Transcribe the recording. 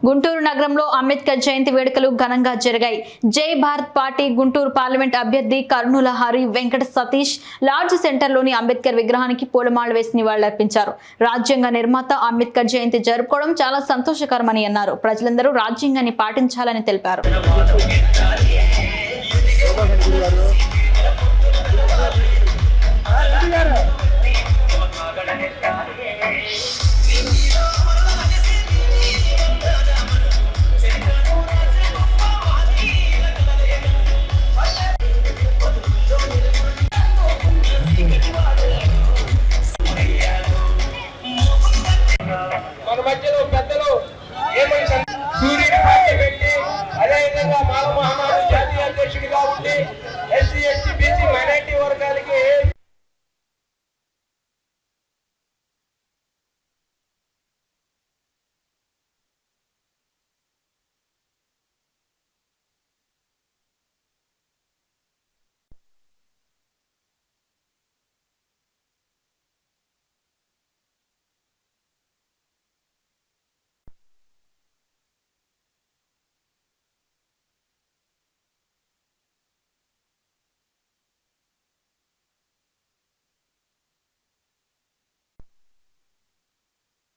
గుంటూరు నగరంలో అంబేద్కర్ జయంతి వేడుకలు ఘనంగా జరిగాయి. జై భారత్ పార్టీ గుంటూరు పార్లమెంట్ అభ్యర్థి కర్నూల హరి వెంకట సతీష్ లార్జ్ సెంటర్లోని అంబేద్కర్ విగ్రహానికి పూలమాల వేసి నివాళులర్పించారు. రాజ్యాంగ నిర్మాత అంబేద్కర్ జయంతి జరుపుకోవడం చాలా సంతోషకరమని అన్నారు. ప్రజలందరూ రాజ్యాంగాన్ని పాటించాలని తెలిపారు. మన మధ్యలో పెద్దలు సూర్యుడి పార్టీ పెట్టి అదేవిధంగా మాల మహానాడు జాతీయ అధ్యక్షుడిగా ఉండి